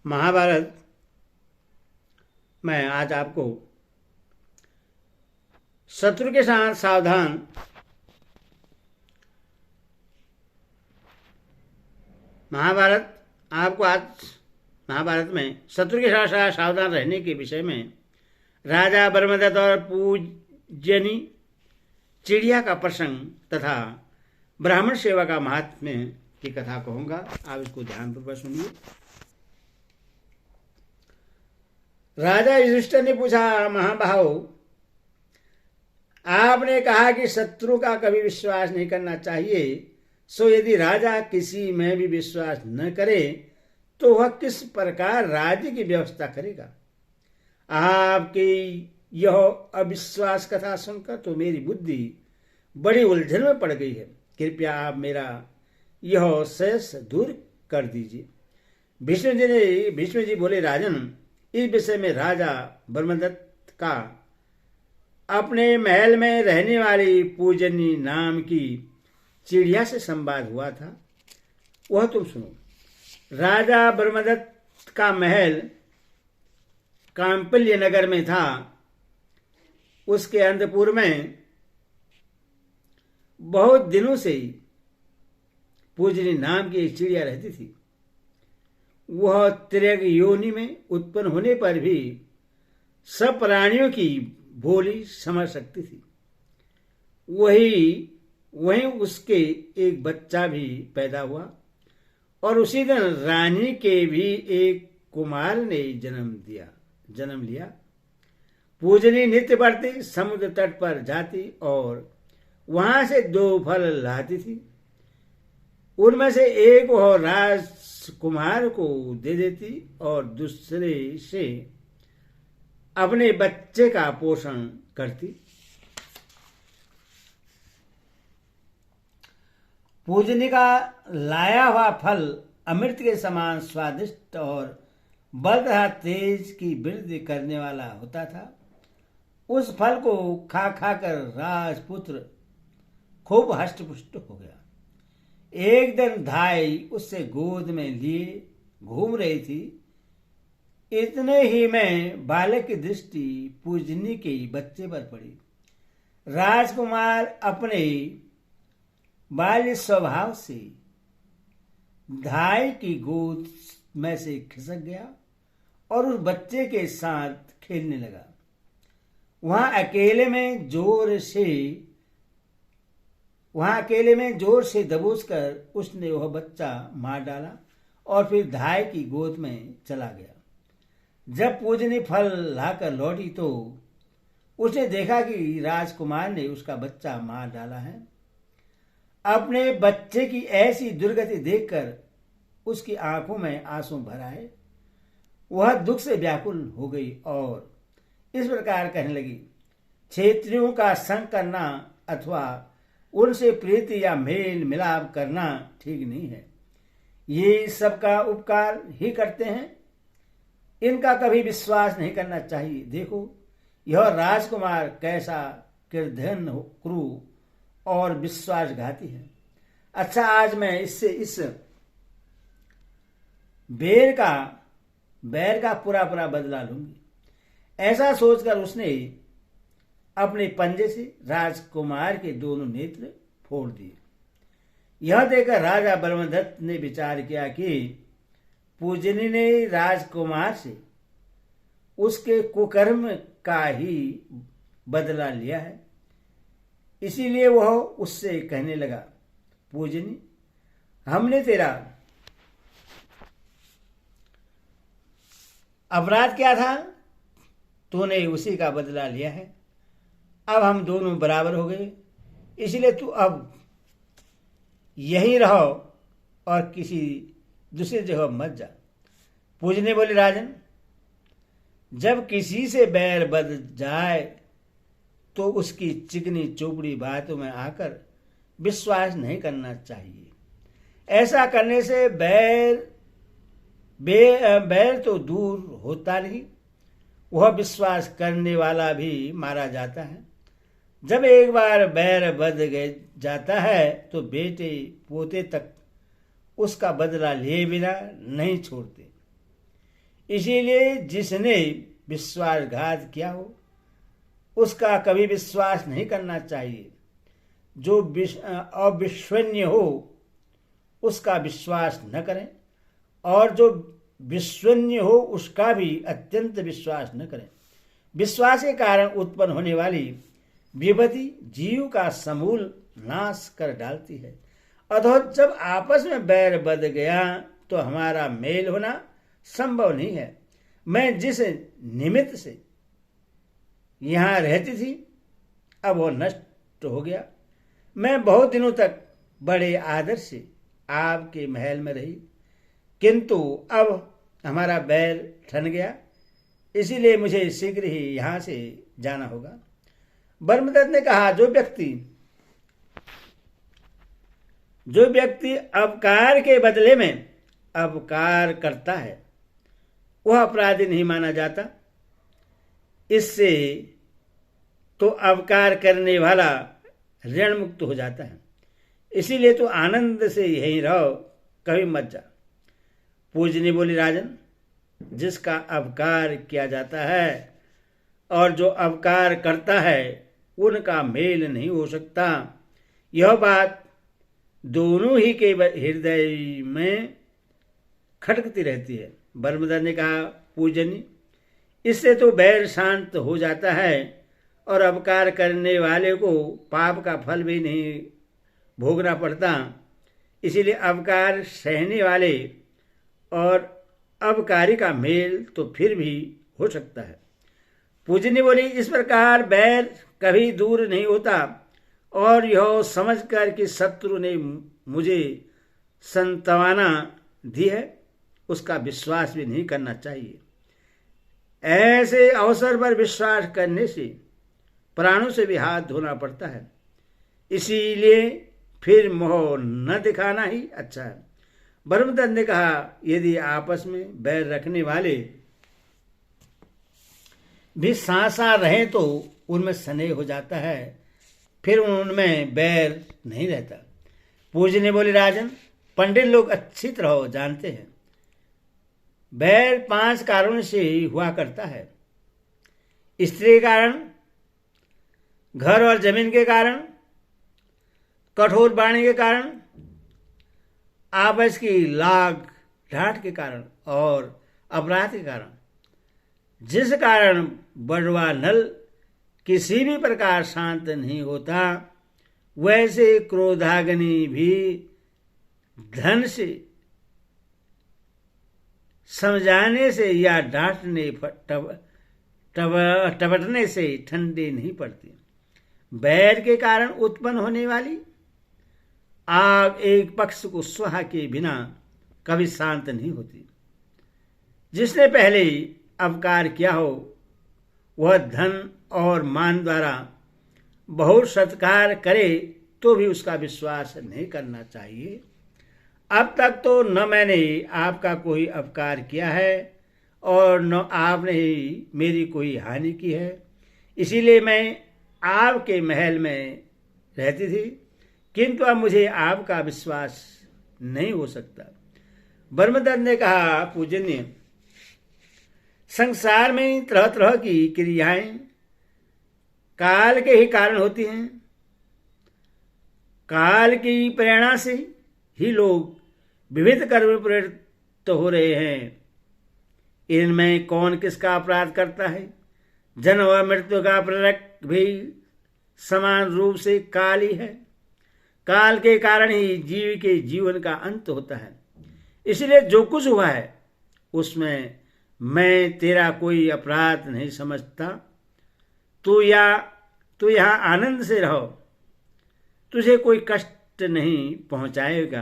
महाभारत में आज आपको शत्रु के साथ सावधान महाभारत आपको आज महाभारत में शत्रु के साथ सावधान रहने के विषय में राजा ब्रह्मदत्त और पूजनी चिड़िया का प्रसंग तथा ब्राह्मण सेवा का महात्म्य की कथा कहूँगा। आप इसको ध्यानपूर्वक सुनिए। राजा युधिष्ठिर ने पूछा, महाभाव, आपने कहा कि शत्रु का कभी विश्वास नहीं करना चाहिए, सो यदि राजा किसी में भी विश्वास न करे तो वह किस प्रकार राज्य की व्यवस्था करेगा। आपकी यह अविश्वास कथा सुनकर तो मेरी बुद्धि बड़ी उलझन में पड़ गई है। कृपया आप मेरा यह शेष दूर कर दीजिए। भीष्म जी बोले, राजन, इस विषय में राजा ब्रह्मदत्त का अपने महल में रहने वाली पूजनी नाम की चिड़िया से संवाद हुआ था, वह तुम सुनो। राजा ब्रह्मदत्त का महल कांपल्य नगर में था। उसके अंतपुर में बहुत दिनों से ही पूजनी नाम की एक चिड़िया रहती थी। वह त्रिग योनि में उत्पन्न होने पर भी सब प्राणियों की बोली समझ सकती थी। वहीं उसके एक बच्चा भी पैदा हुआ और उसी दिन रानी के भी एक कुमार ने जन्म लिया। पूजनी नित्य बढ़ती समुद्र तट पर जाती और वहां से 2 फल लाती थी। उनमें से एक वह राजकुमार को दे देती और दूसरे से अपने बच्चे का पोषण करती। पूजनी का लाया हुआ फल अमृत के समान स्वादिष्ट और बल तथा तेज की वृद्धि करने वाला होता था। उस फल को खा कर राजपुत्र खूब हष्टपुष्ट हो गया। एक दिन धाई उससे गोद में लिए घूम रही थी। इतने ही में बालक की दृष्टि पूजनी के बच्चे पर पड़ी। राजकुमार अपने बाल्य स्वभाव से धाई की गोद में से खिसक गया और उस बच्चे के साथ खेलने लगा। वहां अकेले में जोर से दबोचकर उसने वह बच्चा मार डाला और फिर धाई की गोद में चला गया। जब पूजनी फल लाकर लौटी तो उसने देखा कि राजकुमार ने उसका बच्चा मार डाला है। अपने बच्चे की ऐसी दुर्गति देखकर उसकी आंखों में आंसू भर आए। वह दुख से व्याकुल हो गई और इस प्रकार कहने लगी, क्षेत्रियों का संग करना अथवा उनसे प्रीति या मेल मिलाप करना ठीक नहीं है। ये सबका उपकार ही करते हैं, इनका कभी विश्वास नहीं करना चाहिए। देखो, यह राजकुमार कैसा निर्धन क्रूर और विश्वासघाती है। अच्छा, आज मैं इससे इस बैर का पूरा बदला लूंगी। ऐसा सोचकर उसने अपने पंजे से राजकुमार के दोनों नेत्र फोड़ दिए। यह देखकर राजा ब्रह्मदत्त ने विचार किया कि पूजनी ने राजकुमार से उसके कुकर्म का ही बदला लिया है। इसीलिए वह उससे कहने लगा, पूजनी, हमने तेरा अपराध किया था, तूने उसी का बदला लिया है। अब हम दोनों बराबर हो गए, इसलिए तू अब यहीं रहो और किसी दूसरी जगह मत जा। पूजनी बोली, राजन, जब किसी से बैर बध जाए तो उसकी चिकनी चोपड़ी बातों में आकर विश्वास नहीं करना चाहिए। ऐसा करने से बैर तो दूर होता नहीं, वह विश्वास करने वाला भी मारा जाता है। जब एक बार बैर बध जाता है तो बेटे पोते तक उसका बदला लिए बिना नहीं छोड़ते। इसीलिए जिसने विश्वासघात किया हो उसका कभी विश्वास नहीं करना चाहिए। जो अविश्वसनीय हो उसका विश्वास न करें, और जो विश्वसनीय हो उसका भी अत्यंत विश्वास न करें। विश्वास के कारण उत्पन्न होने वाली विपत्ति जीव का समूल नाश कर डालती है। अतः जब आपस में बैर बध गया तो हमारा मेल होना संभव नहीं है। मैं जिस निमित्त से यहाँ रहती थी अब वो नष्ट हो गया। मैं बहुत दिनों तक बड़े आदर से आपके महल में रही, किंतु अब हमारा बैर ठन गया, इसीलिए मुझे शीघ्र ही यहाँ से जाना होगा। ब्रह्मदत्त ने कहा, जो व्यक्ति अपकार के बदले में अपकार करता है वह अपराधी नहीं माना जाता। इससे तो अपकार करने वाला ऋण मुक्त हो जाता है। इसीलिए तो आनंद से यहीं रहो, कभी मत जा। पूजनी बोली, राजन, जिसका अपकार किया जाता है और जो अपकार करता है उनका मेल नहीं हो सकता। यह बात दोनों ही के हृदय में खटकती रहती है। ब्रह्मदत्त ने कहा, पूजनी, इससे तो बैर शांत हो जाता है और अपकार करने वाले को पाप का फल भी नहीं भोगना पड़ता। इसीलिए अपकार सहने वाले और अपकारी का मेल तो फिर भी हो सकता है। पूजनी बोली, इस प्रकार बैर कभी दूर नहीं होता, और यह समझकर कि शत्रु ने मुझे संतावना दी है उसका विश्वास भी नहीं करना चाहिए। ऐसे अवसर पर विश्वास करने से प्राणों से भी हाथ धोना पड़ता है। इसीलिए फिर मोह न दिखाना ही अच्छा है। ब्रह्मदत्त ने कहा, यदि आपस में बैर रखने वाले भी सासा रहे तो उनमें स्नेह हो जाता है, फिर उनमें बैर नहीं रहता। पूजनी बोली, राजन, पंडित लोग अच्छी तरह जानते हैं बैर 5 कारणों से हुआ करता है। स्त्री के कारण, घर और जमीन के कारण, कठोर वाणी के कारण, आपस की लाग ढाट के कारण और अपराध के कारण। जिस कारण बड़वा नल किसी भी प्रकार शांत नहीं होता, वैसे क्रोधाग्नि भी धन से समझाने से या डांटने टपटने से ठंडी नहीं पड़ती। बैर के कारण उत्पन्न होने वाली आग एक पक्ष को स्वाहा के बिना कभी शांत नहीं होती। जिसने पहले अपकार किया हो वह धन और मान द्वारा बहुत सत्कार करे तो भी उसका विश्वास नहीं करना चाहिए। अब तक तो न मैंने आपका कोई अपकार किया है और न आपने ही मेरी कोई हानि की है, इसीलिए मैं आपके महल में रहती थी, किंतु अब मुझे आपका विश्वास नहीं हो सकता। ब्रह्मदत्त ने कहा, पूजनीय, संसार में तरह तरह की क्रियाएं काल के ही कारण होती हैं। काल की प्रेरणा से ही लोग विविध कर्म प्रवृत्त हो रहे हैं। इनमें कौन किसका अपराध करता है? जन्म व मृत्यु का प्रेरक भी समान रूप से काल ही है। काल के कारण ही जीव के जीवन का अंत होता है। इसलिए जो कुछ हुआ है उसमें मैं तेरा कोई अपराध नहीं समझता। तू यहाँ आनंद से रहो, तुझे कोई कष्ट नहीं पहुंचाएगा।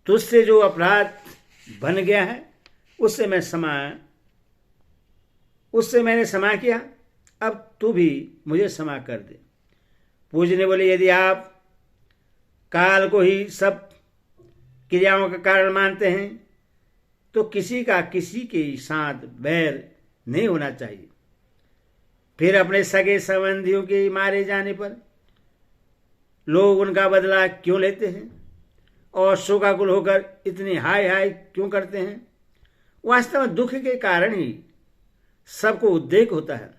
तुझसे जो अपराध बन गया है उससे मैंने क्षमा किया, अब तू भी मुझे क्षमा कर दे। पूजने बोले, यदि आप काल को ही सब क्रियाओं का कारण मानते हैं तो किसी का किसी के साथ बैर नहीं होना चाहिए। फिर अपने सगे संबंधियों के मारे जाने पर लोग उनका बदला क्यों लेते हैं और शोकाकुल होकर इतनी हाय हाय क्यों करते हैं? वास्तव में दुख के कारण ही सबको उद्वेग होता है।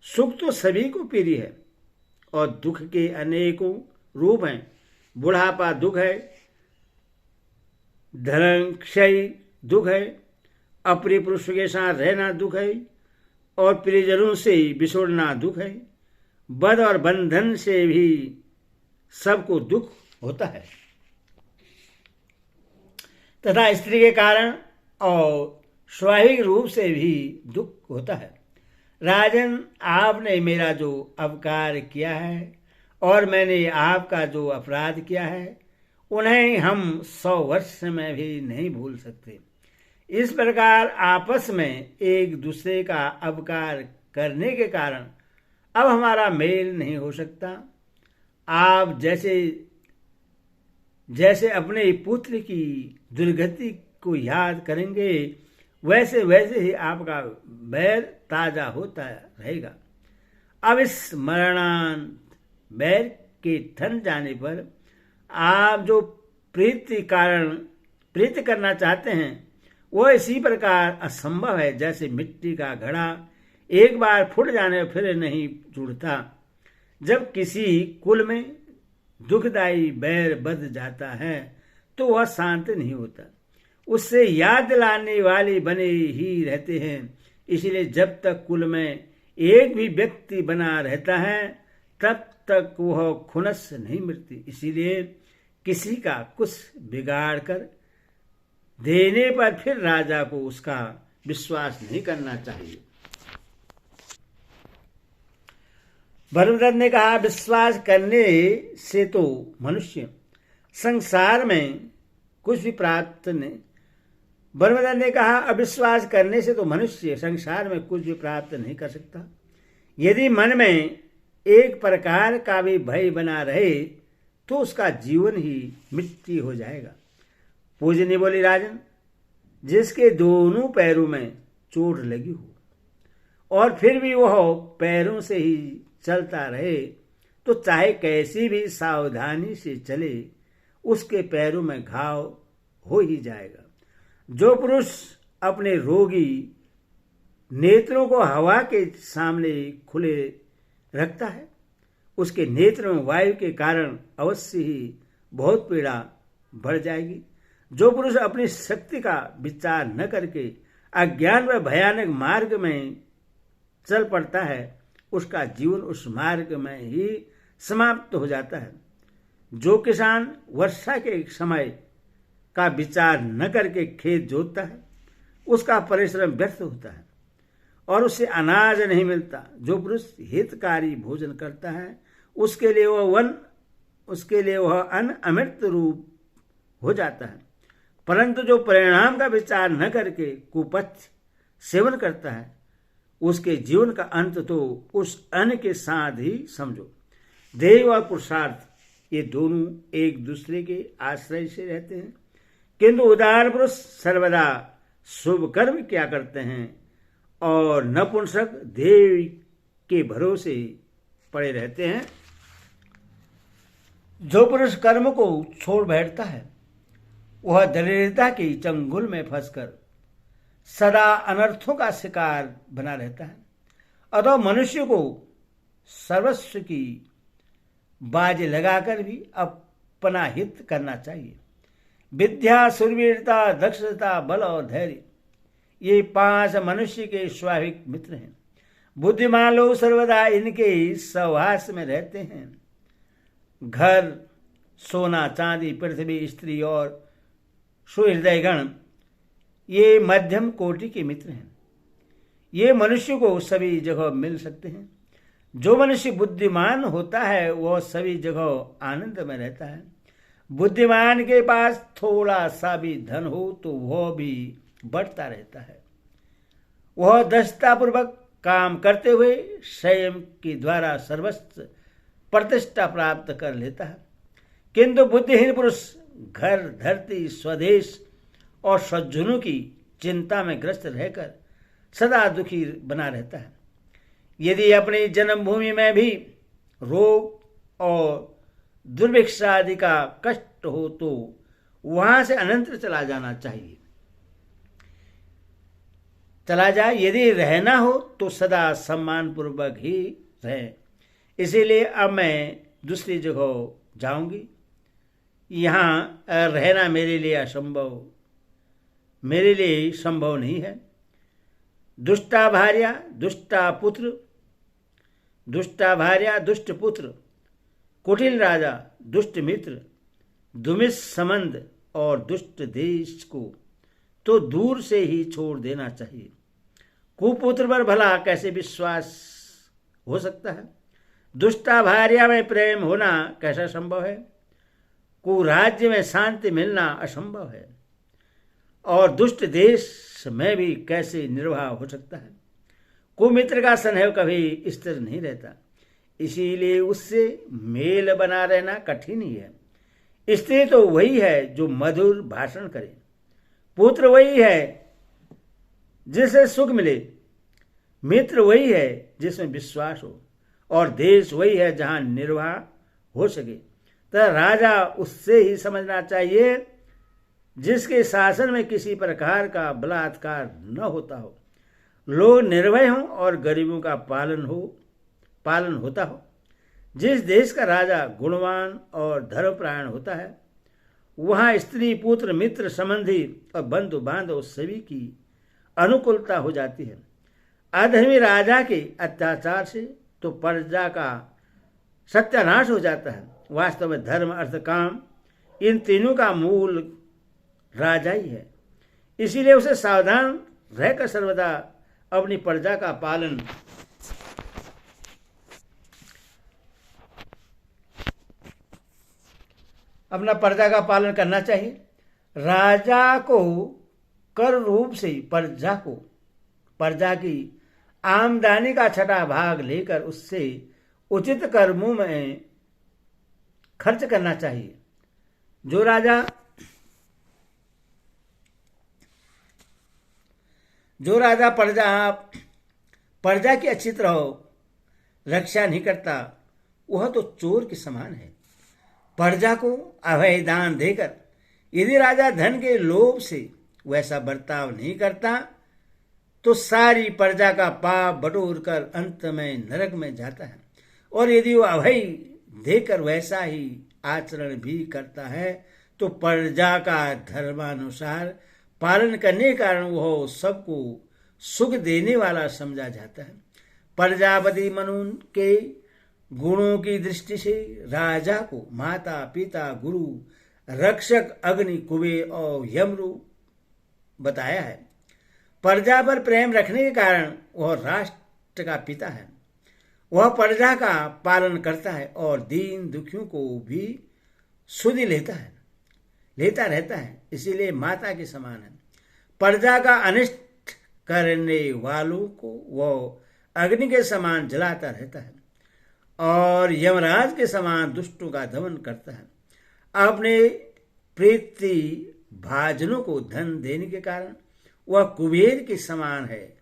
सुख तो सभी को प्रिय है और दुख के अनेकों रूप हैं। बुढ़ापा दुख है, धन क्षय दुख है, अप्रिय पुरुष के साथ रहना दुख है और प्रियजनों से बिछोड़ना दुख है। बध और बंधन से भी सबको दुख होता है तथा स्त्री के कारण और स्वाभाविक रूप से भी दुख होता है। राजन, आपने मेरा जो अपकार किया है और मैंने आपका जो अपराध किया है, उन्हें हम 100 वर्ष में भी नहीं भूल सकते। इस प्रकार आपस में एक दूसरे का अपकार करने के कारण अब हमारा मेल नहीं हो सकता। आप जैसे जैसे अपने पुत्र की दुर्गति को याद करेंगे, वैसे वैसे ही आपका बैर ताजा होता रहेगा। अब इस मरणांत बैर के ठन जाने पर आप जो प्रीति करना चाहते हैं, वह इसी प्रकार असंभव है जैसे मिट्टी का घड़ा एक बार फूट जाने फिर नहीं जुड़ता। जब किसी कुल में दुखदायी बैर बध जाता है तो वह शांत नहीं होता, उससे याद दिलाने वाले बने ही रहते हैं। इसलिए जब तक कुल में एक भी व्यक्ति बना रहता है, तब तक वह खुनस नहीं मिटती। इसीलिए किसी का कुछ बिगाड़ कर देने पर फिर राजा को उसका विश्वास नहीं करना चाहिए। धर्मदत्त ने कहा, विश्वास करने से तो मनुष्य संसार में कुछ भी प्राप्त नहीं। धर्मदत्त ने कहा, अविश्वास करने से तो मनुष्य संसार में कुछ भी प्राप्त नहीं कर सकता। यदि मन में एक प्रकार का भी भय बना रहे तो उसका जीवन ही मिट्टी हो जाएगा। पूजनी बोली, राजन, जिसके दोनों पैरों में चोट लगी हो और फिर भी वह पैरों से ही चलता रहे, तो चाहे कैसी भी सावधानी से चले, उसके पैरों में घाव हो ही जाएगा। जो पुरुष अपने रोगी नेत्रों को हवा के सामने खुले रखता है, उसके नेत्र में वायु के कारण अवश्य ही बहुत पीड़ा बढ़ जाएगी। जो पुरुष अपनी शक्ति का विचार न करके अज्ञान व भयानक मार्ग में चल पड़ता है, उसका जीवन उस मार्ग में ही समाप्त हो जाता है। जो किसान वर्षा के समय का विचार न करके खेत जोतता है, उसका परिश्रम व्यर्थ होता है और उससे अनाज नहीं मिलता। जो पुरुष हितकारी भोजन करता है, उसके लिए वह अन्न अमृत रूप हो जाता है। परंतु जो परिणाम का विचार न करके कुपथ सेवन करता है, उसके जीवन का अंत तो उस अन्न के साथ ही समझो। देह और पुरुषार्थ ये दोनों एक दूसरे के आश्रय से रहते हैं, किंतु उदार पुरुष सर्वदा शुभ कर्म क्या करते हैं और नपुंसक देव के भरोसे पड़े रहते हैं। जो पुरुष कर्म को छोड़ बैठता है, वह दरिद्रता की चंगुल में फंसकर सदा अनर्थों का शिकार बना रहता है। अतः मनुष्य को सर्वस्व की बाजी लगाकर भी अपना हित करना चाहिए। विद्या, शूरवीरता, दक्षता, बल और धैर्य ये 5 मनुष्य के स्वाभाविक मित्र हैं। बुद्धिमान लोग सर्वदा इनके सहवास में रहते हैं। घर, सोना, चांदी, पृथ्वी, स्त्री और सुहृदयगण ये मध्यम कोटि के मित्र हैं। ये मनुष्य को सभी जगह मिल सकते हैं। जो मनुष्य बुद्धिमान होता है वह सभी जगह आनंद में रहता है। बुद्धिमान के पास थोड़ा सा भी धन हो तो वह भी बढ़ता रहता है। वह दक्षतापूर्वक काम करते हुए स्वयं के द्वारा सर्वस्व प्रतिष्ठा प्राप्त कर लेता है। किंतु बुद्धिहीन पुरुष घर, धरती, स्वदेश और स्वजनों की चिंता में ग्रस्त रहकर सदा दुखी बना रहता है। यदि अपनी जन्मभूमि में भी रोग और दुर्भिक्षा आदि का कष्ट हो तो वहां से अनंतर चला जाना चाहिए। चला जाए। यदि रहना हो तो सदा सम्मान पूर्वक ही रहे। इसीलिए अब मैं दूसरी जगह जाऊंगी। यहाँ रहना मेरे लिए संभव नहीं है। दुष्टा भार्या दुष्टा पुत्र, दुष्टा भार्या दुष्ट पुत्र, कुटिल राजा दुष्ट मित्र, दुमित संबंध और दुष्ट देश को तो दूर से ही छोड़ देना चाहिए। कुपुत्र पर भला कैसे विश्वास हो सकता है? दुष्टा भार्या में प्रेम होना कैसा संभव है? कुराज्य में शांति मिलना असंभव है। और दुष्ट देश में भी कैसे निर्वाह हो सकता है? कुमित्र का स्नेह कभी स्थिर नहीं रहता, इसीलिए उससे मेल बना रहना कठिन ही है। स्त्री तो वही है जो मधुर भाषण करे, पुत्र वही है जिसे सुख मिले, मित्र वही है जिसमें विश्वास हो, और देश वही है जहां निर्वाह हो सके। तो राजा उससे ही समझना चाहिए जिसके शासन में किसी प्रकार का बलात्कार न होता हो, लोग निर्भय हों और गरीबों का पालन होता हो। जिस देश का राजा गुणवान और धर्मपरायण होता है, वहाँ स्त्री पुत्र मित्र संबंधी और बंधु बांधव सभी की अनुकूलता हो जाती है। अधर्मी राजा के अत्याचार से तो प्रजा का सत्यानाश हो जाता है। वास्तव में धर्म अर्थ काम इन तीनों का मूल राजा ही है। इसीलिए उसे सावधान रहकर सर्वदा अपनी प्रजा का पालन करना चाहिए। राजा को कर रूप से प्रजा की आमदनी का छठा भाग लेकर उससे उचित कर्मों में खर्च करना चाहिए। जो राजा प्रजा की अच्छी तरह रक्षा नहीं करता, वह तो चोर के समान है। प्रजा को अभय दान देकर यदि राजा धन के लोभ से वैसा बर्ताव नहीं करता तो सारी प्रजा का पाप बटोर कर अंत में नरक में जाता है। और यदि वह अभय देकर वैसा ही आचरण भी करता है तो प्रजा का धर्मानुसार पालन करने के कारण वह सबको सुख देने वाला समझा जाता है। प्रजापति मनु के गुणों की दृष्टि से राजा को माता पिता गुरु रक्षक अग्नि कुबेर और यमरूप बताया है। प्रजा पर प्रेम रखने के कारण वह राष्ट्र का पिता है। वह प्रजा का पालन करता है और दीन दुखियों को भी सुधि लेता रहता है, इसीलिए माता के समान है। प्रजा का अनिष्ट करने वालों को वह अग्नि के समान जलाता रहता है और यमराज के समान दुष्टों का दमन करता है। अपने प्रीति भाजनों को धन देने के कारण वह कुबेर के समान है।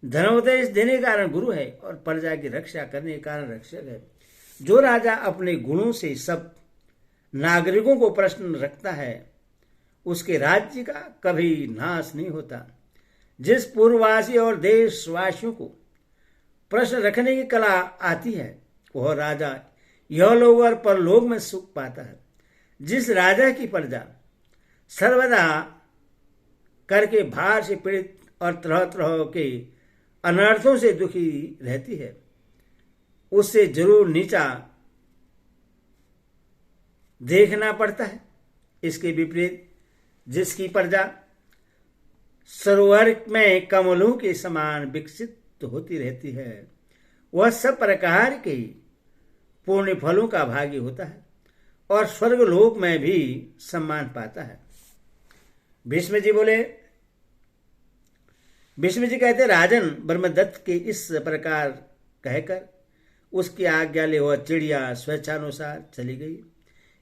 धर्मोपदेश देने के कारण गुरु है और प्रजा की रक्षा करने के कारण रक्षक है। जो राजा अपने गुणों से सब नागरिकों को प्रश्न रखता है उसके राज्य का कभी नाश नहीं होता। जिस पूर्ववासी और देशवासियों को प्रश्न रखने की कला आती है वह राजा यहलोक और परलोक में सुख पाता है। जिस राजा की प्रजा सर्वदा करके भार से पीड़ित और तरह तरह के अनर्थों से दुखी रहती है उससे जरूर नीचा देखना पड़ता है। इसके विपरीत जिसकी प्रजा सरोवर में कमलों के समान विकसित होती रहती है वह सब प्रकार के पुण्य फलों का भागी होता है और स्वर्गलोक में भी सम्मान पाता है। भीष्म जी कहते राजन ब्रह्मदत्त के इस प्रकार कहकर उसकी आज्ञा ले वह चिड़िया स्वेच्छानुसार चली गई।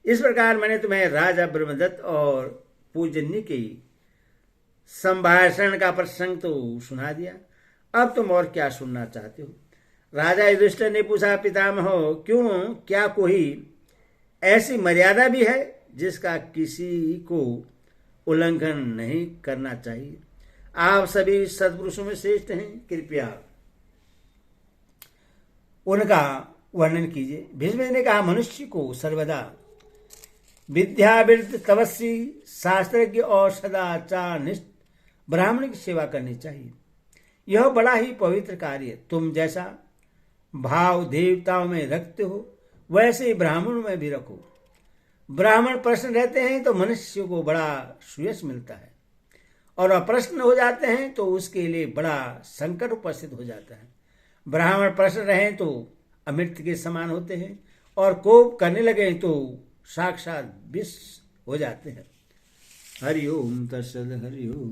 इस प्रकार मैंने तुम्हें राजा ब्रह्मदत्त और पूजन्य के संभाषण का प्रसंग तो सुना दिया, अब तुम और क्या सुनना चाहते हो? राजा युधिष्ठिर ने पूछा, पितामह क्यों, क्या कोई ऐसी मर्यादा भी है जिसका किसी को उल्लंघन नहीं करना चाहिए? आप सभी सत्पुरुषों में श्रेष्ठ हैं, कृपया उनका वर्णन कीजिए। भीष्म ने कहा, मनुष्य को सर्वदा विद्यावृत्त, तपस्वी, शास्त्रज्ञ और सदाचार निष्ठ ब्राह्मण की सेवा करनी चाहिए। यह बड़ा ही पवित्र कार्य है। तुम जैसा भाव देवताओं में रखते हो वैसे ही ब्राह्मणों में भी रखो। ब्राह्मण प्रश्न रहते हैं तो मनुष्य को बड़ा सुयश मिलता है, और अप्रश्न हो जाते हैं तो उसके लिए बड़ा संकट उपस्थित हो जाता है। ब्राह्मण प्रश्न रहे तो अमृत के समान होते हैं, और कोप करने लगे तो साक्षात विष हो जाते हैं। हरि ओम तत्सद। हरि ओम।